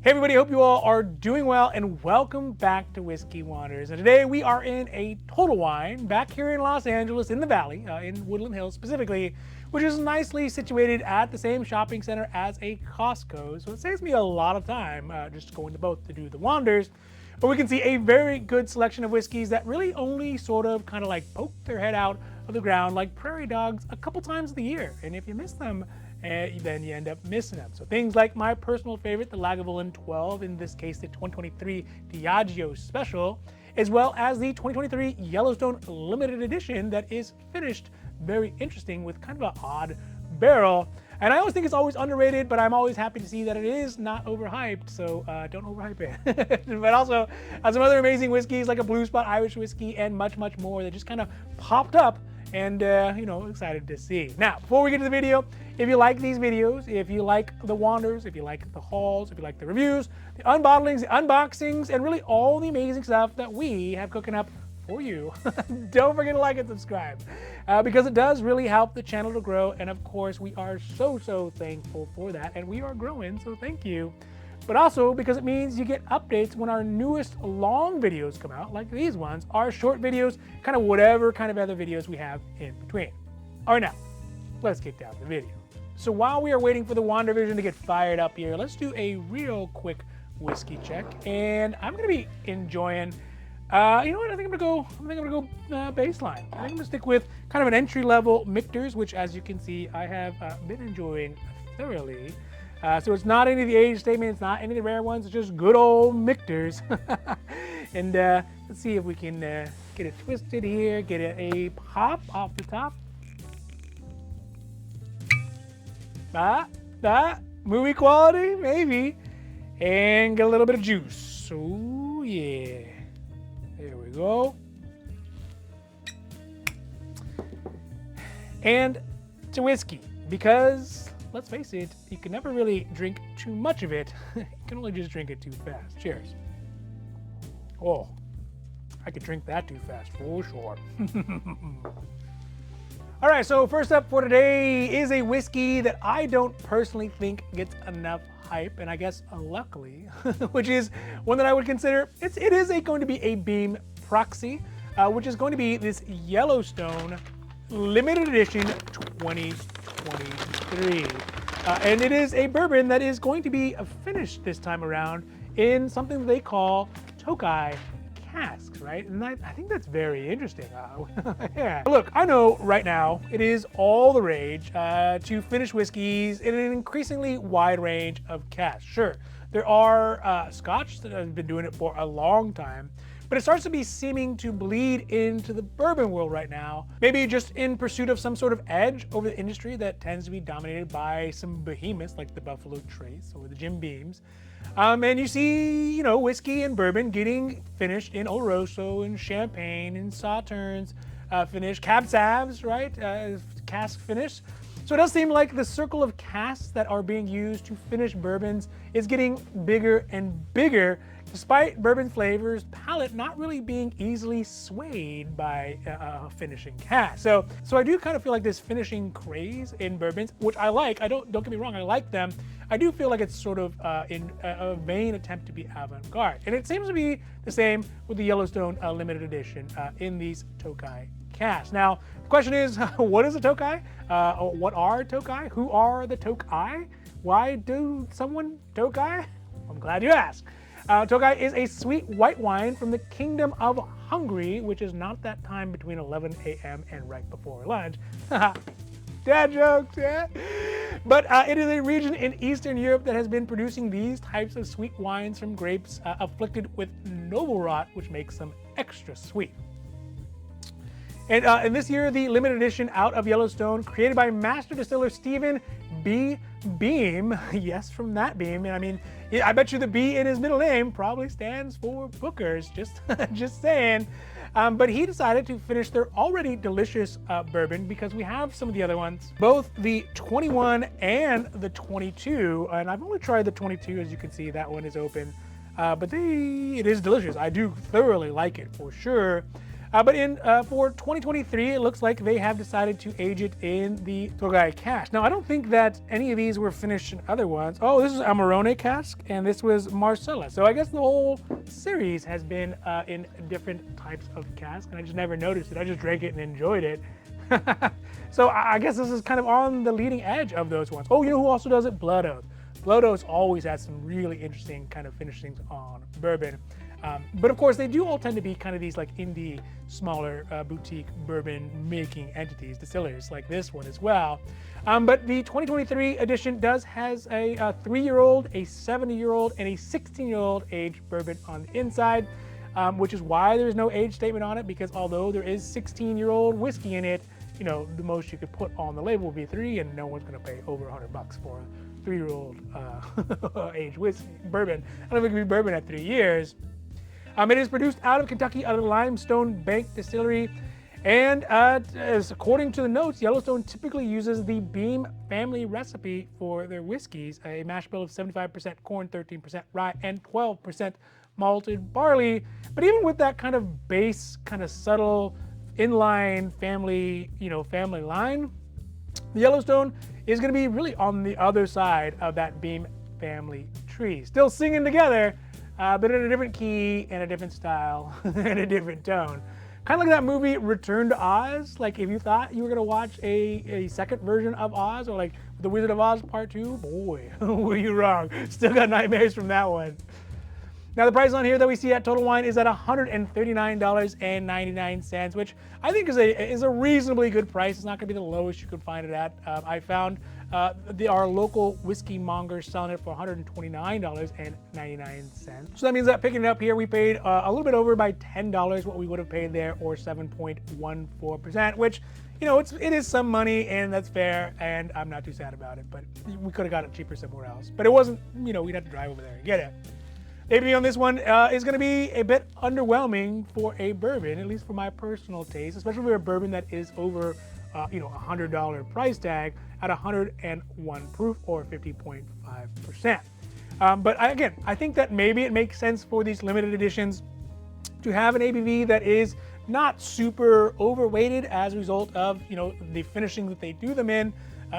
Hey everybody, hope you all are doing well and welcome back to Whiskey Wanders. And today we are in a Total Wine back here in Los Angeles in the Valley, in Woodland Hills specifically, which is nicely situated at the same shopping center as a Costco. So it saves me a lot of time just going to both to do the wanders. But we can see a very good selection of whiskeys that really only sort of kind of like poke their head out of the ground like prairie dogs a couple times of the year. And if you miss them, then you end up missing them. So things like my personal favorite, the Lagavulin 12, in this case the 2023 Diageo Special, as well as the 2023 Yellowstone Limited Edition that is finished very interesting with kind of an odd barrel. And I always think it's always underrated, but I'm always happy to see that it is not overhyped, so don't overhype it. But also some other amazing whiskeys like a Blue Spot Irish whiskey and much, much more that just kind of popped up and, excited to see. Now, before we get to the video, if you like these videos, if you like the wanders, if you like the hauls, if you like the reviews, the unbottlings, the unboxings, and really all the amazing stuff that we have cooking up for you, don't forget to like and subscribe because it does really help the channel to grow. And of course, we are so thankful for that. And we are growing, so thank you. But also because it means you get updates when our newest long videos come out, like these ones, our short videos, kind of whatever kind of other videos we have in between. All right, now, let's get down to the video. So while we are waiting for the Wander Vision to get fired up here, let's do a real quick whiskey check. And I'm gonna be enjoying, you know what, I think I'm gonna go baseline. I think I'm gonna stick with kind of an entry-level Michter's, which as you can see, I have been enjoying thoroughly. So it's not any of the age statement, it's not any of the rare ones, it's just good old Michter's. And let's see if we can get it twisted here, get a pop off the top. Movie quality, maybe. And get a little bit of juice. Oh yeah. There we go. And it's a whiskey, because let's face it, you can never really drink too much of it. You can only just drink it too fast. Cheers. Oh, I could drink that too fast for sure. All right, so first up for today is a whiskey that I don't personally think gets enough hype, and I guess luckily, which is one that I would consider, it is going to be a Beam proxy, which is going to be this Yellowstone Limited Edition 2023. And it is a bourbon that is going to be finished this time around in something that they call Tokai casks, right? And I think that's very interesting. Yeah. Look, I know right now it is all the rage to finish whiskeys in an increasingly wide range of casks. Sure, there are Scotch that have been doing it for a long time, but it starts to be seeming to bleed into the bourbon world right now. Maybe just in pursuit of some sort of edge over the industry that tends to be dominated by some behemoths like the Buffalo Trace or the Jim Beams. And you see, whiskey and bourbon getting finished in Oloroso and Champagne and Sauternes finish, Cab Savs, right? Cask finish. So it does seem like the circle of casks that are being used to finish bourbons is getting bigger and bigger, despite bourbon flavors palate not really being easily swayed by finishing cask. So I do kind of feel like this finishing craze in bourbons, which I like. Don't get me wrong, I like them. I do feel like it's sort of in a vain attempt to be avant-garde. And it seems to be the same with the Yellowstone Limited Edition in these Tokai casks. Now, the question is, what is a Tokai? What are Tokai? Who are the Tokai? Why do someone Tokai? I'm glad you asked. Tokai is a sweet white wine from the Kingdom of Hungary, which is not that time between 11 a.m. and right before lunch. Dad jokes, yeah? But it is a region in Eastern Europe that has been producing these types of sweet wines from grapes afflicted with noble rot, which makes them extra sweet. And this year, the limited edition out of Yellowstone, created by master distiller Stephen B. Beam, yes, from that Beam. And I mean, I bet you the B in his middle name probably stands for Booker's, just saying. But he decided to finish their already delicious bourbon, because we have some of the other ones, both the 21 and the 22. And I've only tried the 22, as you can see, that one is open. But it is delicious. I do thoroughly like it for sure. But for 2023, it looks like they have decided to age it in the Tokai cask. Now, I don't think that any of these were finished in other ones. Oh, this is Amarone cask, and this was Marcella. So I guess the whole series has been in different types of cask, and I just never noticed it. I just drank it and enjoyed it. So I guess this is kind of on the leading edge of those ones. Oh, you know who also does it? Blood Oath. Blood Oath always has some really interesting kind of finishings on bourbon. But of course, they do all tend to be kind of these like indie, smaller boutique bourbon making entities, distillers like this one as well. But the 2023 edition has a 3-year-old, a 70-year-old, and a 16-year-old aged bourbon on the inside, which is why there's no age statement on it, because although there is 16-year-old whiskey in it, you know, the most you could put on the label would be 3, and no one's going to pay over $100 for a 3-year-old aged whiskey bourbon. I don't think it could be bourbon at 3 years. It is produced out of Kentucky, out of the Limestone Bank Distillery, and as according to the notes, Yellowstone typically uses the Beam family recipe for their whiskeys, a mash bill of 75% corn, 13% rye, and 12% malted barley. But even with that kind of base, kind of subtle inline family, family line, the Yellowstone is going to be really on the other side of that Beam family tree, still singing together, but in a different key and a different style and a different tone. Kind of like that movie Return to Oz. Like if you thought you were going to watch a second version of Oz, or like The Wizard of Oz Part 2, boy, were you wrong. Still got nightmares from that one. Now the price on here that we see at Total Wine is at $139.99, which I think is a reasonably good price. It's not going to be the lowest you could find it at. I found our local whiskey mongers selling it for $129.99. So that means that picking it up here, we paid a little bit over by $10 what we would have paid there, or 7.14%, which, it is some money, and that's fair, and I'm not too sad about it, but we could have got it cheaper somewhere else. But it wasn't, we'd have to drive over there and get it. ABV on this one is going to be a bit underwhelming for a bourbon, at least for my personal taste, especially for a bourbon that is over $100 price tag at 101 proof, or 50.5%. But again, I think that maybe it makes sense for these limited editions to have an ABV that is not super overweighted as a result of the finishing that they do them in.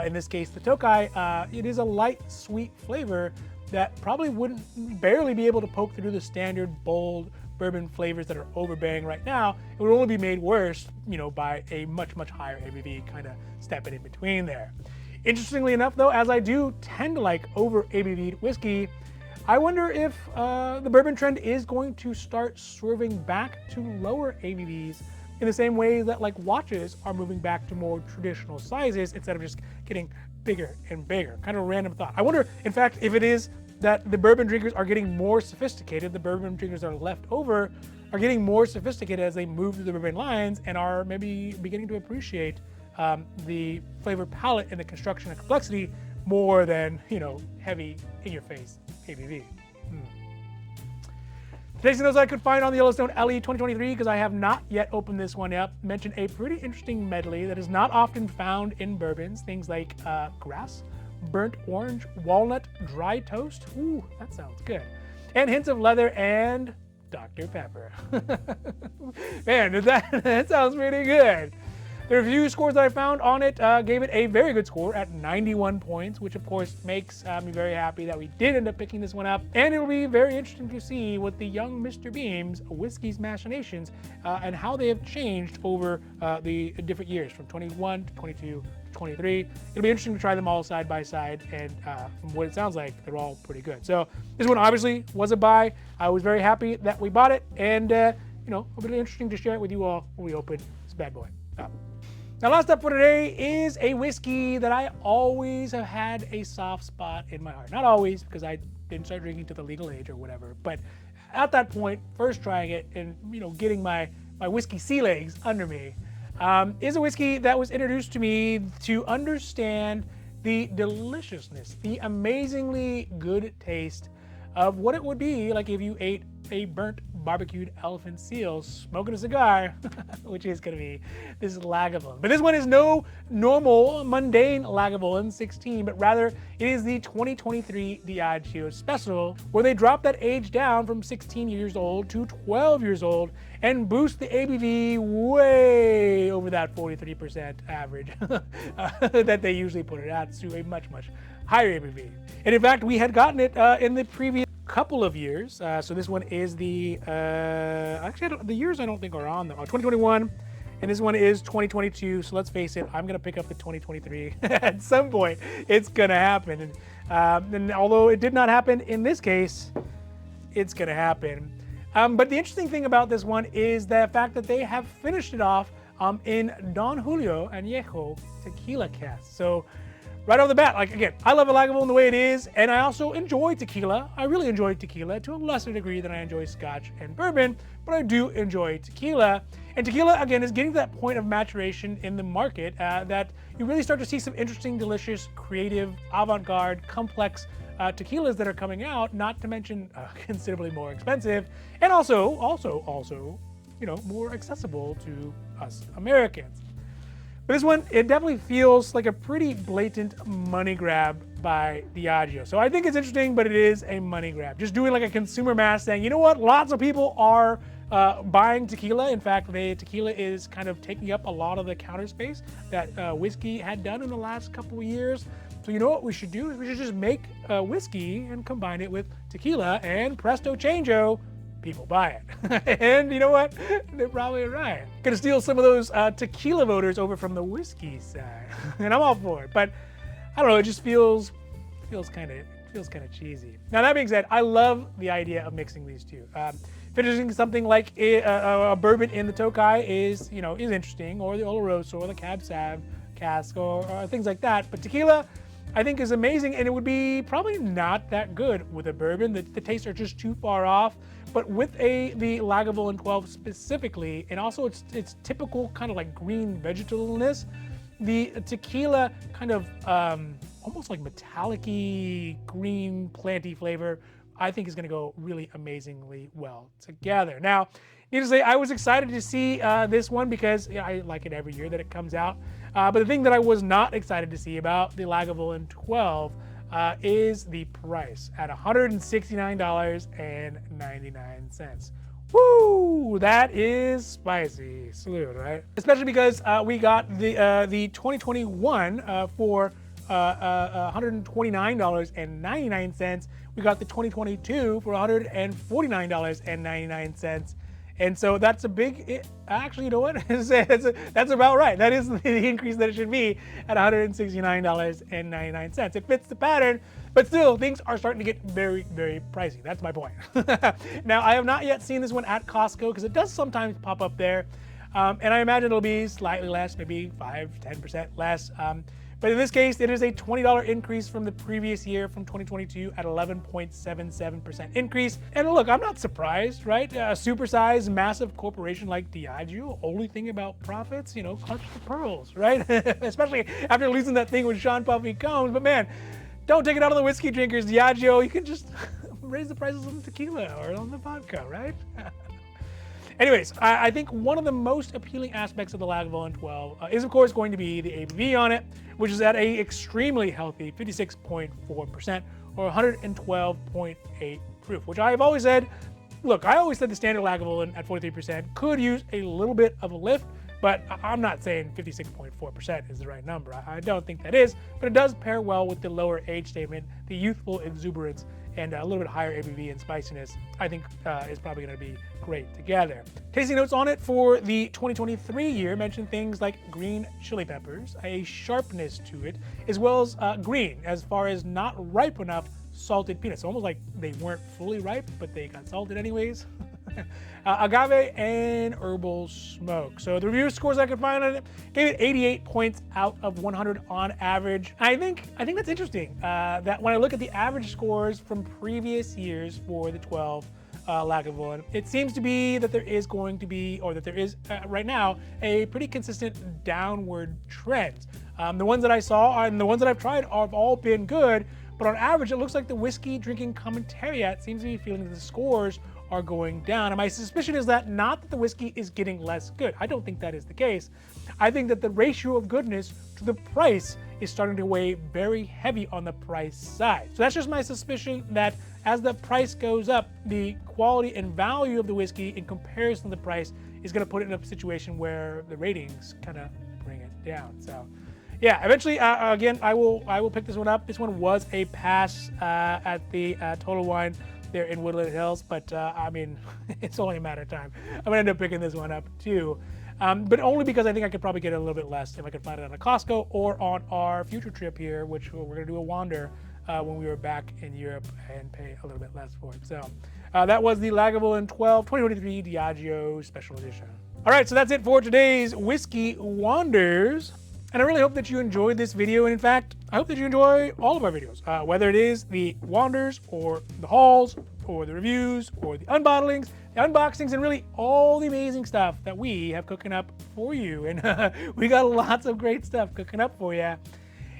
In this case, the Tokai, it is a light, sweet flavor that probably wouldn't barely be able to poke through the standard bold bourbon flavors that are overbearing right now. It would only be made worse, by a much, much higher ABV kind of stepping in between there. Interestingly enough, though, as I do tend to like over ABV'd whiskey, I wonder if the bourbon trend is going to start swerving back to lower ABVs in the same way that like watches are moving back to more traditional sizes instead of just getting bigger and bigger. Kind of a random thought. I wonder, in fact, if it is that the bourbon drinkers are getting more sophisticated, the bourbon drinkers that are left over are getting more sophisticated as they move through the bourbon lines and are maybe beginning to appreciate the flavor palette and the construction and complexity more than, heavy in-your-face ABV. Tasting notes I could find on the Yellowstone LE 2023, because I have not yet opened this one up, mention a pretty interesting medley that is not often found in bourbons. Things like grass, burnt orange, walnut, dry toast. Ooh, that sounds good. And hints of leather and Dr. Pepper. Man, that sounds pretty good. The review scores that I found on it gave it a very good score at 91 points, which of course makes me very happy that we did end up picking this one up. And it'll be very interesting to see what the young Mr. Beam's whiskey's machinations and how they have changed over the different years from 21 to 22 to 23. It'll be interesting to try them all side by side, and from what it sounds like, they're all pretty good. So this one obviously was a buy. I was very happy that we bought it, and it'll be interesting to share it with you all when we open this bad boy up. Now, last up for today is a whiskey that I always have had a soft spot in my heart. Not always, because I didn't start drinking to the legal age or whatever, but at that point, first trying it and getting my whiskey sea legs under me, is a whiskey that was introduced to me to understand the deliciousness, the amazingly good taste of what it would be like if you ate a burnt barbecued elephant seal smoking a cigar, which is going to be this Lagavulin. But this one is no normal, mundane Lagavulin 16, but rather it is the 2023 Diageo Special, where they drop that age down from 16 years old to 12 years old and boost the ABV way over that 43% average that they usually put it at, to a much, much higher ABV. And in fact, we had gotten it in the previous couple of years. So this one is the, actually the years I don't think are on them. 2021, and this one is 2022. So let's face it, I'm gonna pick up the 2023 at some point. It's gonna happen. And although it did not happen in this case, it's gonna happen. But the interesting thing about this one is the fact that they have finished it off in Don Julio Añejo tequila cask. So right off the bat, like again, I love a Lagavulin the way it is, and I also enjoy tequila. I really enjoy tequila to a lesser degree than I enjoy Scotch and bourbon, but I do enjoy tequila. And tequila, again, is getting to that point of maturation in the market that you really start to see some interesting, delicious, creative, avant-garde, complex tequilas that are coming out, not to mention considerably more expensive, and also, you know, more accessible to us Americans. But this one, it definitely feels like a pretty blatant money grab by Diageo. So I think it's interesting, but it is a money grab. Just doing like a consumer mass saying, you know what, lots of people are buying tequila. In fact, tequila is kind of taking up a lot of the counter space that whiskey had done in the last couple of years. So you know what we should do is we should just make whiskey and combine it with tequila, and presto changeo, people buy it. And you know what? They're probably right. Gonna steal some of those tequila voters over from the whiskey side, and I'm all for it. But I don't know. It just feels kind of cheesy. Now that being said, I love the idea of mixing these two. Finishing something like a bourbon in the Tokai is interesting, or the Oloroso, or the Cab Sav cask, or things like that. But tequila, I think, is amazing, and it would be probably not that good with a bourbon. The tastes are just too far off. But with the Lagavulin 12 specifically, and also its typical kind of like green vegetableness, the tequila kind of almost like metallic-y, green, planty flavor, I think is going to go really amazingly well together. Now, needless to say, I was excited to see this one because I like it every year that it comes out. But the thing that I was not excited to see about the Lagavulin 12 is the price at $169.99. Woo! That is spicy. Salute, right? Especially because we got the 2021 for $129.99. We got the 2022 for $149.99. And so that's a big, actually, you know what? That's about right. That is the increase that it should be at $169.99. It fits the pattern, but still, things are starting to get very, very pricey. That's my point. Now, I have not yet seen this one at Costco because it does sometimes pop up there. And I imagine it'll be slightly less, maybe 5-10% less. But in this case, it is a $20 increase from the previous year, from 2022, at 11.77% increase. And look, I'm not surprised, right? A supersized, massive corporation like Diageo, only thing about profits, clutch the pearls, right? Especially after losing that thing with Sean Puffy Combs. But man, don't take it out on the whiskey drinkers, Diageo. You can just raise the prices on the tequila or on the vodka, right? Anyways, I think one of the most appealing aspects of the Lagavulin 12 is, of course, going to be the ABV on it, which is at a extremely healthy 56.4% or 112.8 proof, which I've always said, look, I always said the standard Lagavulin at 43% could use a little bit of a lift, but I'm not saying 56.4% is the right number. I don't think that is, but it does pair well with the lower age statement, the youthful exuberance, and a little bit higher ABV and spiciness, I think is probably going to be great together. Tasting notes on it for the 2023 year mention things like green chili peppers, a sharpness to it, as well as green, as far as not ripe enough salted peanuts. So almost like they weren't fully ripe, but they got salted anyways. Agave and herbal smoke. So the review scores I could find on it gave it 88 points out of 100 on average. I think that's interesting. That when I look at the average scores from previous years for the 12 Lagavulin, it seems to be that there is going to be, or that there is right now, a pretty consistent downward trend. The ones that I saw and the ones that I've tried have all been good, but on average, it looks like the whiskey drinking commentariat seems to be feeling that the scores are going down. And my suspicion is that not that the whiskey is getting less good. I don't think that is the case. I think that the ratio of goodness to the price is starting to weigh very heavy on the price side. So that's just my suspicion that as the price goes up, the quality and value of the whiskey in comparison to the price is going to put it in a situation where the ratings kind of bring it down. So yeah, eventually, again, I will pick this one up. This one was a pass at the Total Wine there in Woodland Hills, but I mean, it's only a matter of time. I'm gonna end up picking this one up too, but only because I think I could probably get it a little bit less if I could find it on a Costco or on our future trip here, which we're gonna do a wander when we were back in Europe and pay a little bit less for it. So that was the Lagavulin 2023 Diageo Special Edition. All right, so that's it for today's Whiskey Wanders. And I really hope that you enjoyed this video. And in fact, I hope that you enjoy all of our videos, whether it is the wanders or the hauls or the reviews or the unbottlings, the unboxings, and really all the amazing stuff that we have cooking up for you. And we got lots of great stuff cooking up for you. And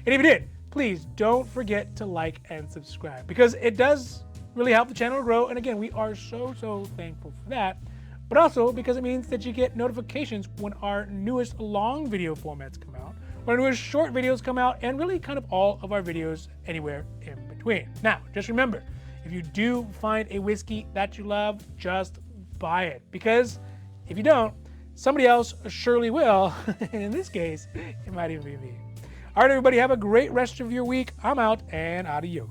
if you did, please don't forget to like and subscribe because it does really help the channel grow. And again, we are so thankful for that. But also because it means that you get notifications when our newest long video formats come out, when our newest short videos come out, and really kind of all of our videos anywhere in between. Now, just remember, if you do find a whiskey that you love, just buy it. Because if you don't, somebody else surely will. And in this case, it might even be me. All right, everybody, have a great rest of your week. I'm out and adios.